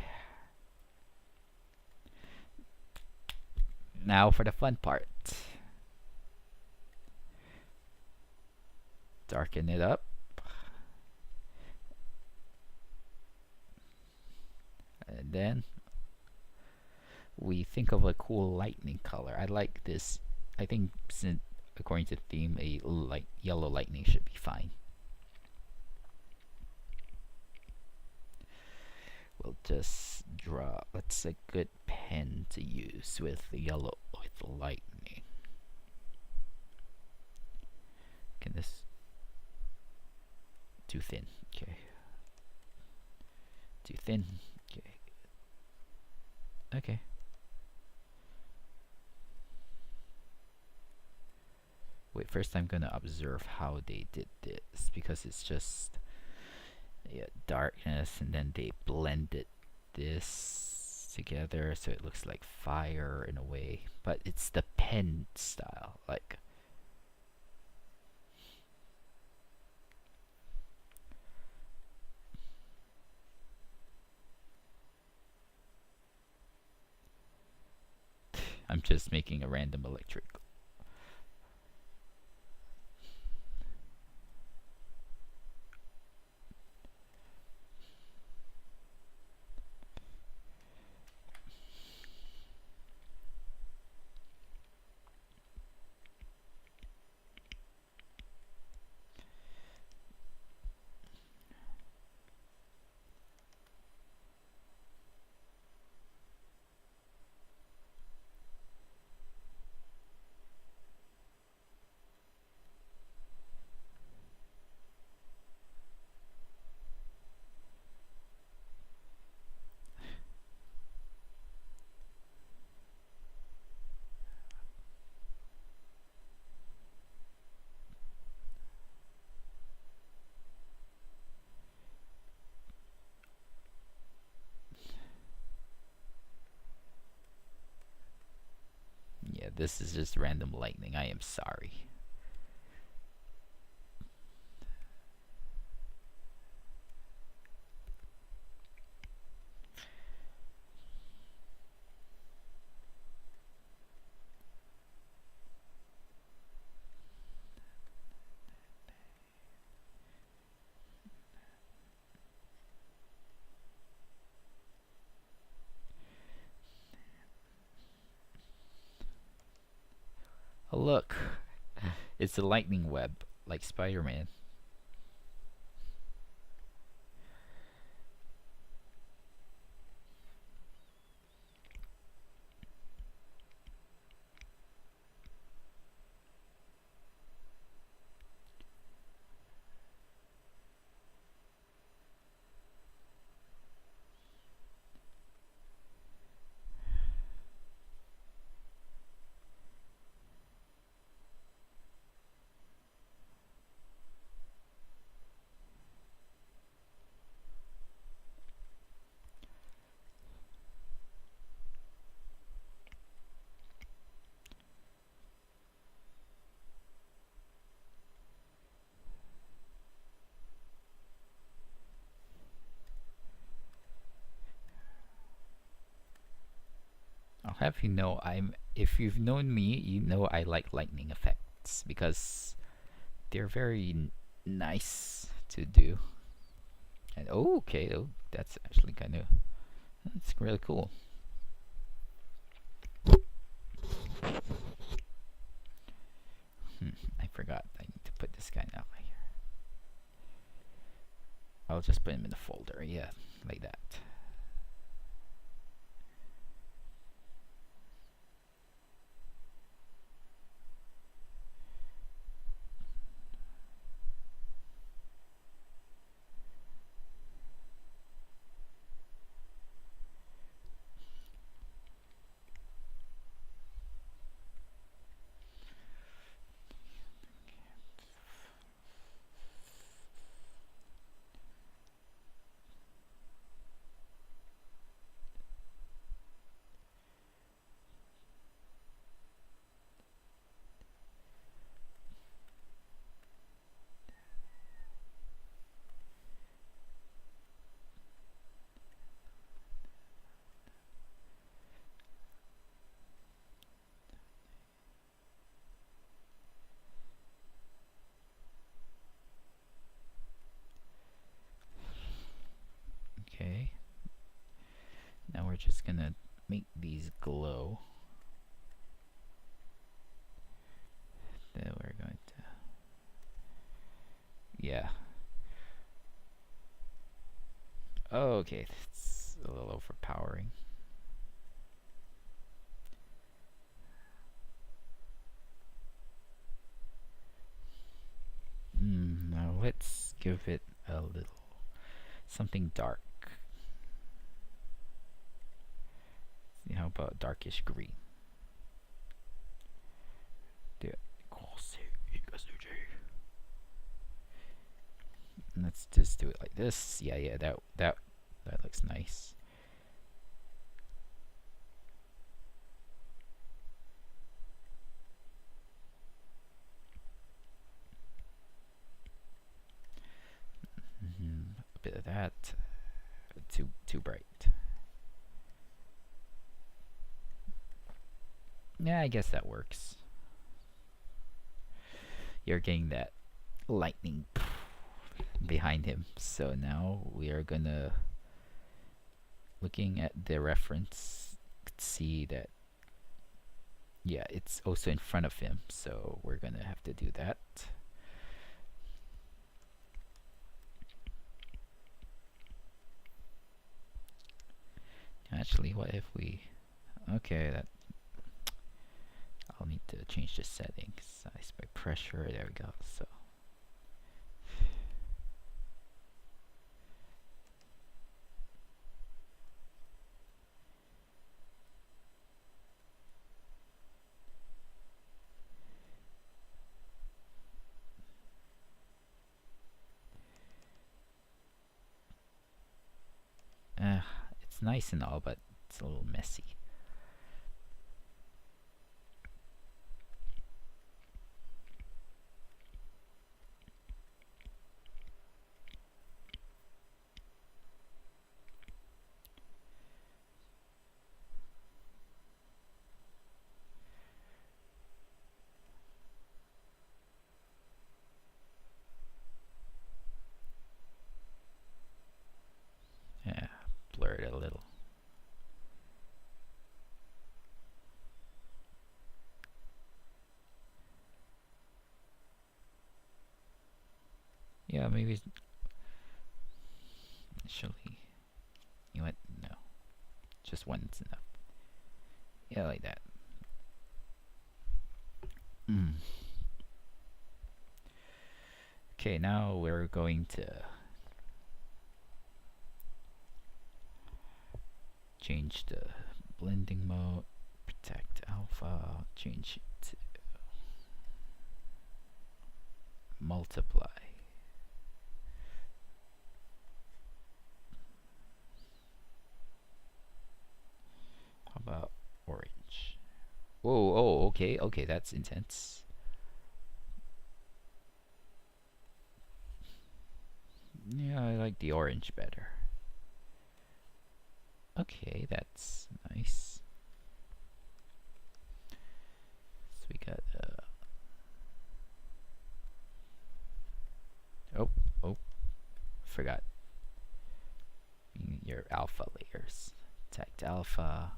Now for the fun part. Darken it up. And then we think of a cool lightning color. I like this. I think, since according to the theme, a light yellow lightning should be fine. We'll just draw. That's a good pen to use with the yellow, with the lightning. Too thin. Okay. Too thin. Okay. Okay. Wait, first I'm gonna observe how they did this because it's just, yeah, darkness, and then they blended this together so it looks like fire in a way, but it's the pen style. Like, I'm just making a random electric. Yeah, this is just random lightning. I am sorry. Oh, look. It's a lightning web, like Spider-Man. I'll have you know, if you've known me, you know I like lightning effects because they're very nice to do. And oh, okay, oh, that's actually that's really cool. I forgot. I need to put this guy now here. I'll just put him in the folder. Yeah, like that. Okay. Now we're just gonna make these glow. Then we're going to, yeah. Oh, okay, it's a little overpowering. Now let's give it a little something dark. How about darkish green? Let's just do it like this. Yeah, that looks nice. A bit of that. Too bright. Yeah, I guess that works. You're getting that lightning behind him. So now we are gonna, looking at the reference, see that, yeah, it's also in front of him. So we're gonna have to do that. Actually, what if we, okay, that, I'll need to change the settings. Size by pressure, there we go. So it's nice and all, but it's a little messy. Yeah, blur it a little. Yeah, maybe actually, you know what? No, just one's enough. Yeah, like that. Okay, now we're going to change the blending mode, protect alpha, change it to multiply. How about orange? Whoa, oh, okay, that's intense. Yeah, I like the orange better. Okay, that's nice. So we got oh, forgot your alpha layers. Protect alpha.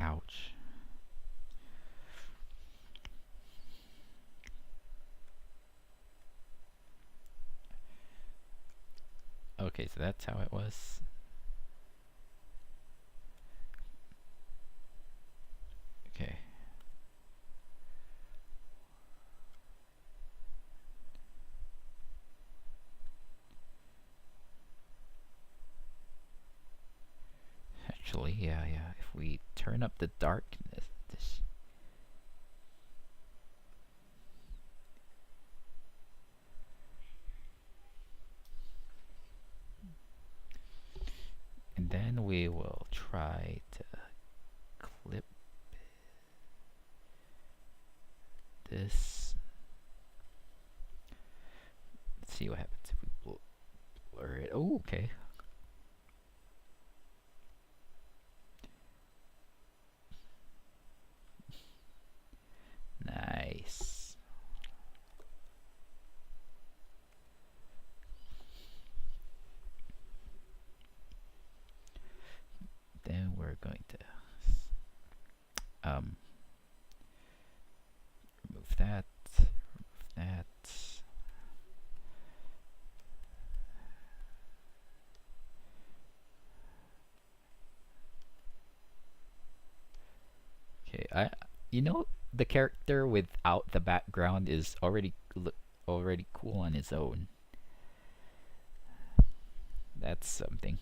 Ouch. Okay, so that's how it was. actually. Yeah, yeah. If we turn up the darkness, this, and then we will try to clip this. Let's see what happens if we blur it. Oh, okay. Nice. Then we're going to um remove that. Remove that. Okay, you know the character without the background is already cool on its own. That's something.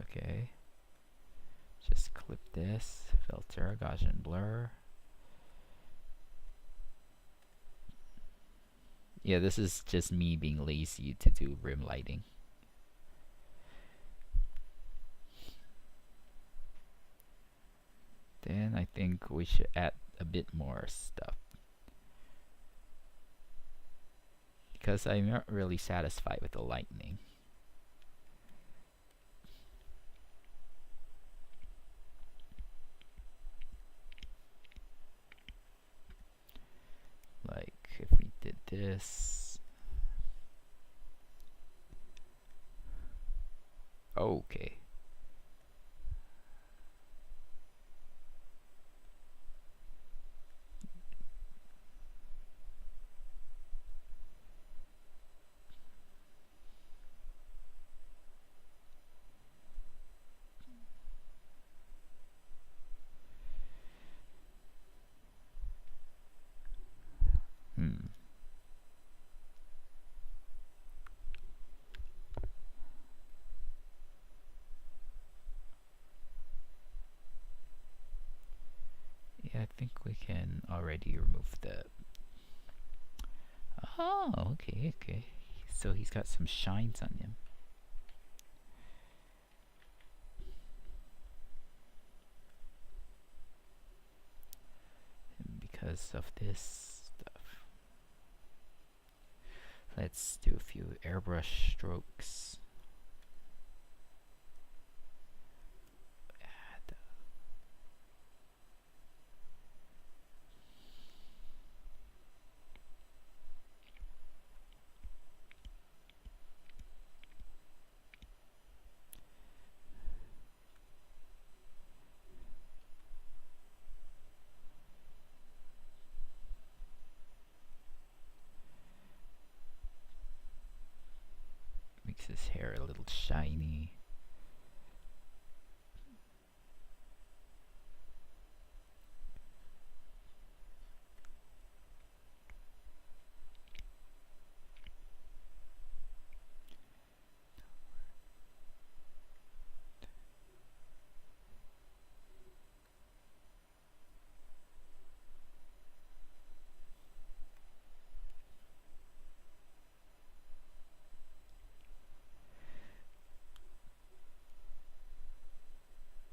Okay. Just clip this, filter, Gaussian blur. Yeah, this is just me being lazy to do rim lighting. Then I think we should add a bit more stuff. Because I'm not really satisfied with the lightning. Like if we did this. Okay. Yeah, I think we can already remove the... Oh, okay, okay. So he's got some shines on him. And because of this stuff. Let's do a few airbrush strokes. Makes his hair a little shiny.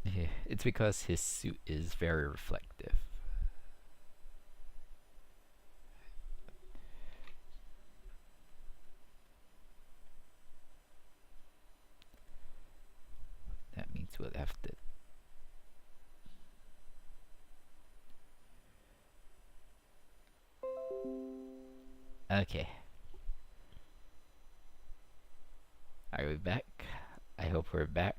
Yeah, it's because his suit is very reflective. That means we'll have to... Okay. Are we back? I hope we're back.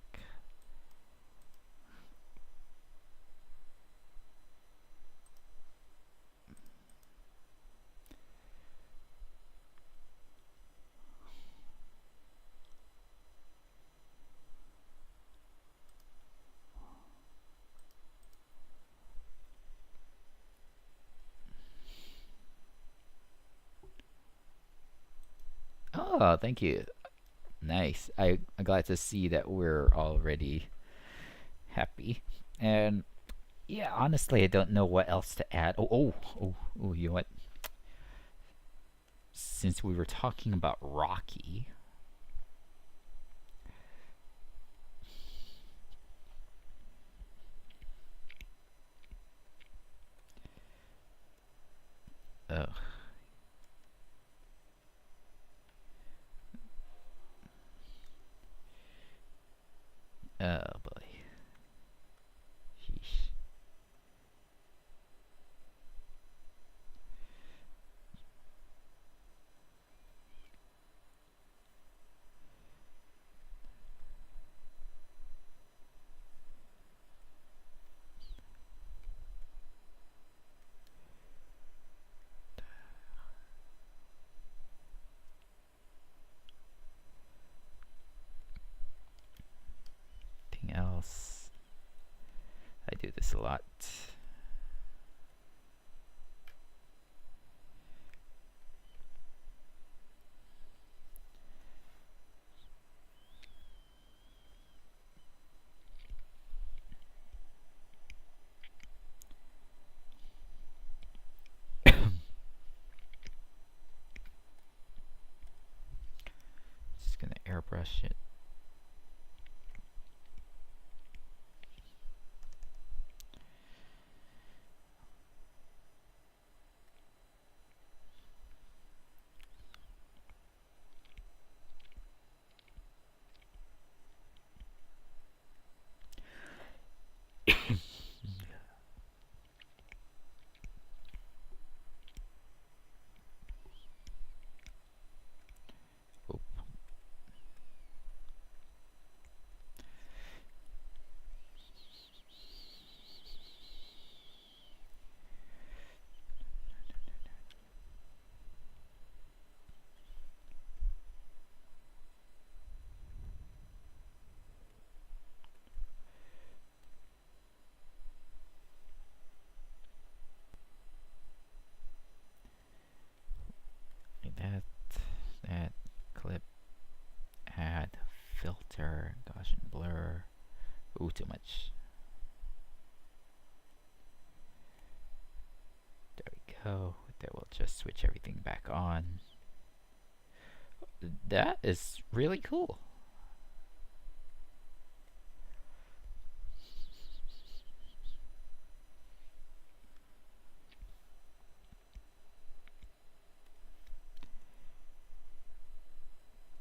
Oh, thank you. Nice. I'm glad to see that we're already happy. And yeah, honestly, I don't know what else to add. Oh, you know what? Since we were talking about Rocky, oh, oh boy. Sheesh. Anything else? I do this a lot. Just gonna airbrush it. Oh, like that clip, add filter, Gaussian blur. Ooh, too much. There we go. That will just switch everything back on. That is really cool.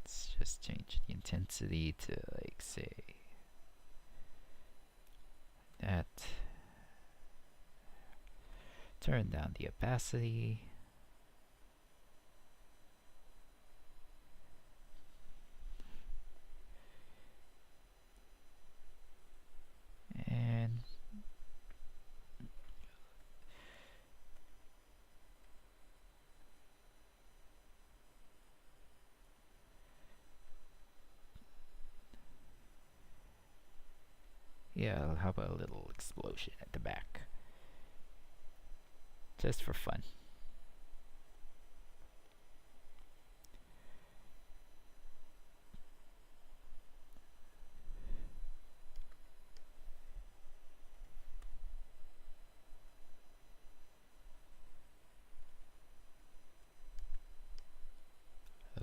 Let's just change the intensity to, like, say that. Turn down the opacity. And yeah, how about a little explosion at the back? Just for fun.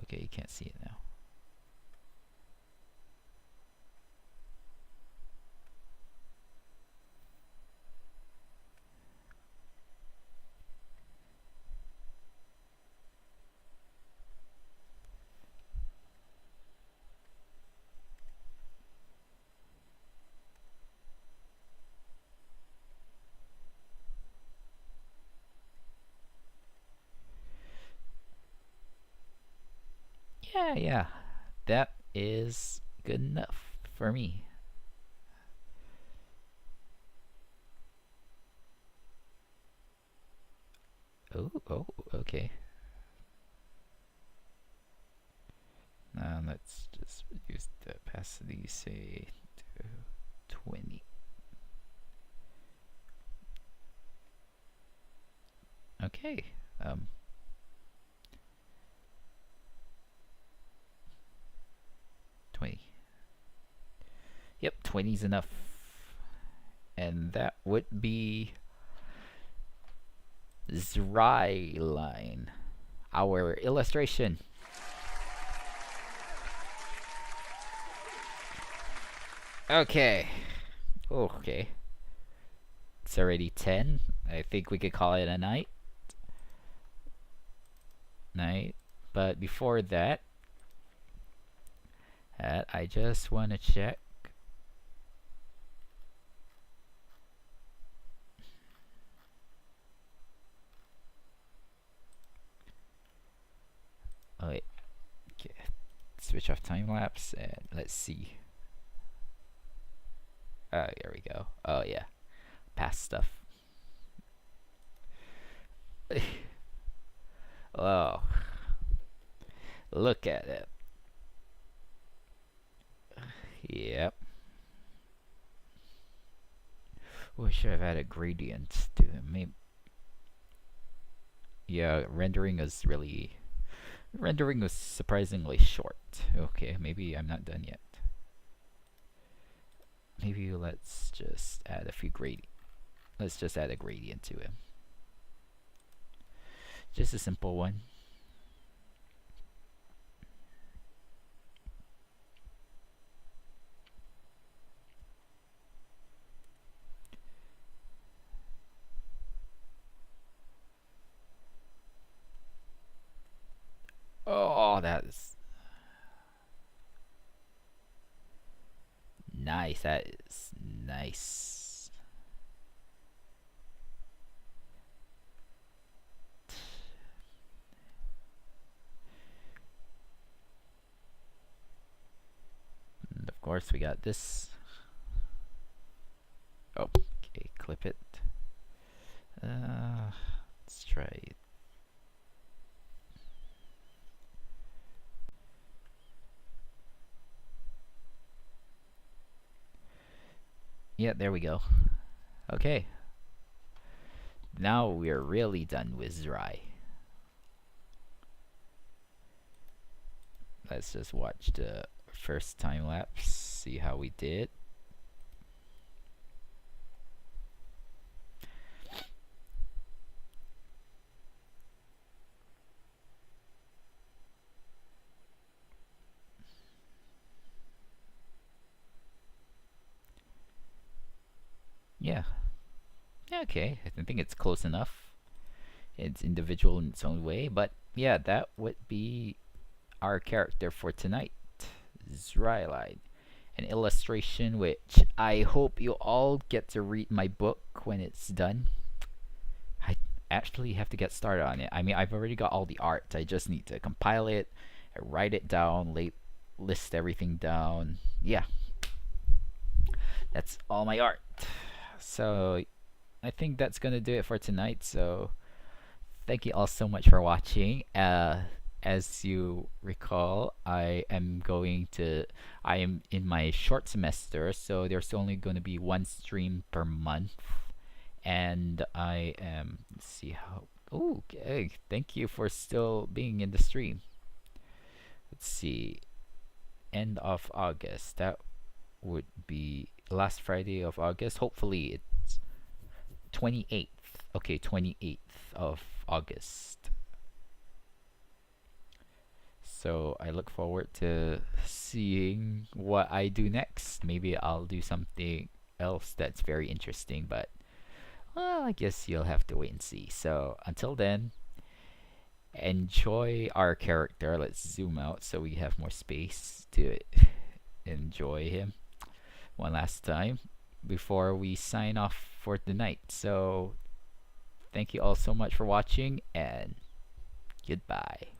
Okay, you can't see it now. Yeah. That is good enough for me. Oh, okay. Now let's just reduce the opacity, say, to 20. Okay. 20. Yep, 20 is enough. And that would be Zry line, our illustration. Okay. Okay. It's already 10. I think we could call it a night. But before that, I just want to check. Oh wait. Okay. Switch off time lapse and let's see. Oh, here we go. Oh yeah. Past stuff. Oh. Look at it. Yep. We should have added gradients to them. Maybe. Yeah, rendering was surprisingly short. Okay, maybe I'm not done yet. Maybe let's just add a few gradient. Let's just add a gradient to him. Just a simple one. Oh, that is nice. That is nice. And of course, we got this. Oh, okay, clip it. Let's try it. Yeah, there we go. Okay. Now we're really done with Zry. Let's just watch the first time lapse, see how we did. Yeah. Okay, I think it's close enough. It's individual in its own way, but yeah, that would be our character for tonight, Zryline. An illustration which I hope you all get to read my book when it's done. I actually have to get started on it. I mean, I've already got all the art. I just need to compile it, write it down, list everything down. Yeah, that's all my art. So I think that's gonna do it for tonight. So thank you all so much for watching. As you recall, I am in my short semester, so there's only going to be one stream per month, and I am, let's see how. Oh, okay, thank you for still being in the stream. Let's see, end of August. That would be last Friday of August. Hopefully it's 28th. Okay, 28th of August. So I look forward to seeing what I do next. Maybe I'll do something else that's very interesting, but well, I guess you'll have to wait and see. So until then, enjoy our character. Let's zoom out so we have more space to enjoy him one last time before we sign off for the night. So thank you all so much for watching, and goodbye.